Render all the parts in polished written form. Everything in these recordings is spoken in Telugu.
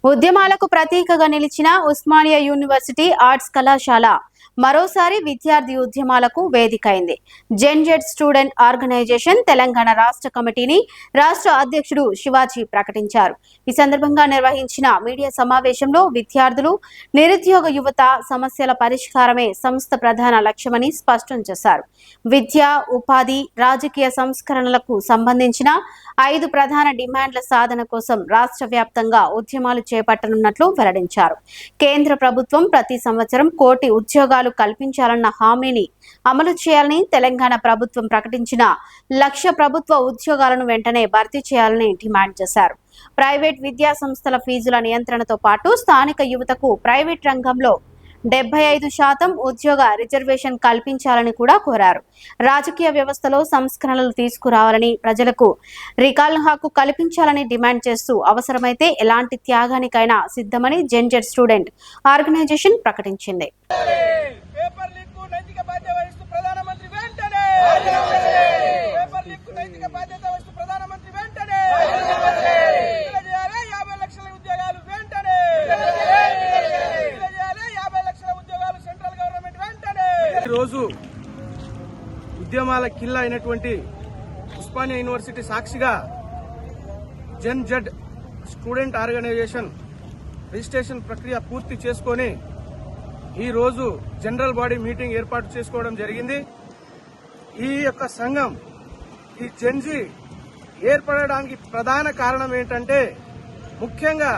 ఉద్యమాలకు ప్రతీకగా నిలిచిన ఉస్మానియా యూనివర్సిటీ ఆర్ట్స్ కళాశాల మరోసారి విద్యార్థి ఉద్యమాలకు వేదికైంది. జెన్జెడ్ స్టూడెంట్ ఆర్గనైజేషన్ తెలంగాణ రాష్ట్ర కమిటీని రాష్ట్ర అధ్యక్షుడు శివాజీ ప్రకటించారు. ఈ సందర్భంగా నిర్వహించిన మీడియా సమావేశంలో విద్యార్థులు, నిరుద్యోగ యువత సమస్యల పరిష్కారమే సంస్థ ప్రధాన లక్ష్యమని స్పష్టం చేశారు. విద్య, ఉపాధి, రాజకీయ సంస్కరణలకు సంబంధించిన 5 ప్రధాన డిమాండ్ల సాధన కోసం రాష్ట్ర వ్యాప్తంగా ఉద్యమాలు చేపట్టనున్నట్లు వెల్లడించారు. కేంద్ర ప్రభుత్వం ప్రతి సంవత్సరం 1 కోటి ఉద్యోగాలు కల్పించాలన్న హామీని అమలు చేయాలని, తెలంగాణ ప్రభుత్వం ప్రకటించిన 1 లక్ష ప్రభుత్వ ఉద్యోగాలను వెంటనే భర్తీ చేయాలని డిమాండ్ చేశారు. ప్రైవేట్ విద్యా సంస్థల ఫీజుల నియంత్రణతో పాటు స్థానిక యువతకు ప్రైవేట్ రంగంలో 75% ఉద్యోగ రిజర్వేషన్ కల్పించాలని కూడా కోరారు. రాజకీయ వ్యవస్థలో సంస్కరణలు తీసుకురావాలని, ప్రజలకు రికాల్ హక్కు కల్పించాలని డిమాండ్ చేస్తూ అవసరమైతే ఎలాంటి త్యాగానికైనా సిద్ధమని జెన్జెడ్ స్టూడెంట్ ఆర్గనైజేషన్ ప్రకటించింది. రోజు ఉద్యమాల కిల్ల అయినటువంటి ఉస్మానియా యూనివర్సిటీ సాక్షిగా జెన్జెడ్ స్టూడెంట్ ఆర్గనైజేషన్ రిజిస్ట్రేషన్ ప్రక్రియ పూర్తి చేసుకుని ఈ రోజు జనరల్ బాడీ మీటింగ్ ఏర్పాటు చేసుకోవడం జరిగింది. ఈ యొక్క సంఘం, ఈ జెన్జీ ఏర్పడడానికి ప్రధాన కారణం ఏంటంటే ముఖ్యంగా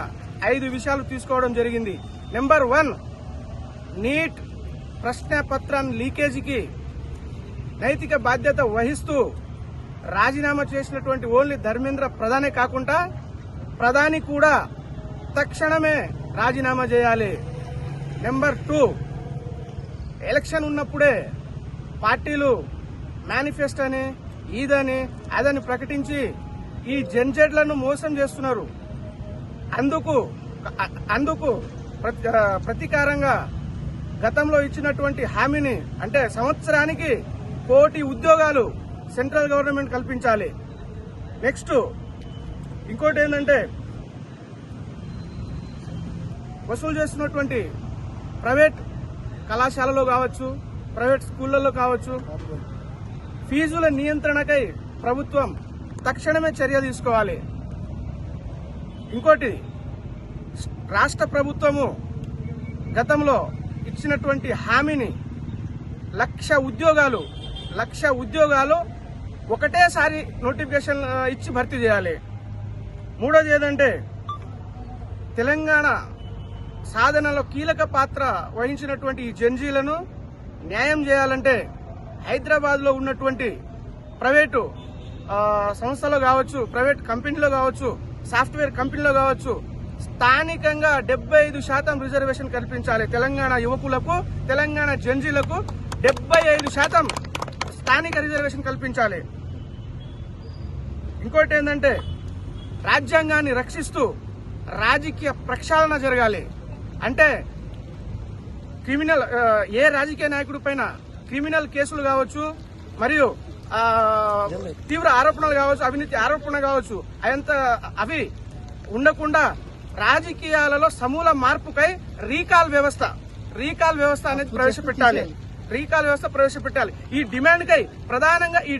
5 విషయాలు తీసుకోవడం జరిగింది. నెంబర్ 1, నీట్ ప్రశ్నపత్రాన్ని లీకేజీకి నైతిక బాధ్యత వహిస్తూ రాజీనామా చేసినటువంటి ఓన్లీ ధర్మేంద్ర ప్రధానే కాకుండా ప్రధాని కూడా తక్షణమే రాజీనామా చేయాలి. నెంబర్ 2, ఎలక్షన్ ఉన్నప్పుడే పార్టీలు మేనిఫెస్టో అని, ఇదని అదని ప్రకటించి ఈ జెన్జెడ్లను మోసం చేస్తున్నారు. అందుకు ప్రతీకారంగా గతంలో ఇచ్చినటువంటి హామీని, అంటే సంవత్సరానికి 1 కోటి ఉద్యోగాలు సెంట్రల్ గవర్నమెంట్ కల్పించాలి. నెక్స్ట్ ఇంకోటి ఏంటంటే వసూలు చేస్తున్నటువంటి ప్రైవేట్ కళాశాలలో కావచ్చు, ప్రైవేట్ స్కూళ్లలో కావచ్చు, ఫీజుల నియంత్రణకై ప్రభుత్వం తక్షణమే చర్య తీసుకోవాలి. ఇంకోటి, రాష్ట్ర ప్రభుత్వము గతంలో ఇచ్చినటువంటి హామీని 1 లక్ష ఉద్యోగాలు ఒకటేసారి నోటిఫికేషన్ ఇచ్చి భర్తీ చేయాలి. మూడోది ఏదంటే తెలంగాణ సాధనలో కీలక పాత్ర వహించినటువంటి ఈ జెన్జీలను న్యాయం చేయాలంటే హైదరాబాద్ లో ఉన్నటువంటి ప్రైవేటు సంస్థలో కావచ్చు, ప్రైవేట్ కంపెనీలో కావచ్చు, సాఫ్ట్వేర్ కంపెనీలో కావచ్చు, స్థానికంగా 75% రిజర్వేషన్ కల్పించాలి. తెలంగాణ యువకులకు, తెలంగాణ జెన్జీలకు 75% స్థానిక రిజర్వేషన్ కల్పించాలి. ఇంకోటి ఏంటంటే రాజ్యాంగాన్ని రక్షిస్తూ రాజకీయ ప్రక్షాళన జరగాలి. అంటే ఏ రాజకీయ నాయకుడి పైన క్రిమినల్ కేసులు కావచ్చు, మరియు తీవ్ర ఆరోపణలు కావచ్చు, అవినీతి ఆరోపణ కావచ్చు, అవి ఉండకుండా రాజకీయాలలో సమూల మార్పుకై రీకాల్ వ్యవస్థ అనేది ప్రవేశపెట్టాలి. ఈ డిమాండ్ కై ప్రధానంగా ఈ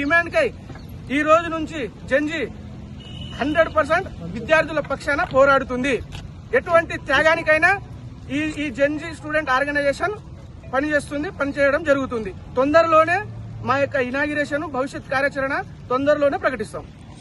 డిమాండ్ కై ఈ రోజు నుంచి జెన్జీ 100% విద్యార్థుల పక్షాన పోరాడుతుంది. ఎటువంటి త్యాగానికైనా ఈ జెన్జీ స్టూడెంట్ ఆర్గనైజేషన్ పనిచేయడం జరుగుతుంది. తొందరలోనే మా యొక్క ఇనాగిరేషన్, భవిష్యత్ కార్యాచరణ తొందరలోనే ప్రకటిస్తాం.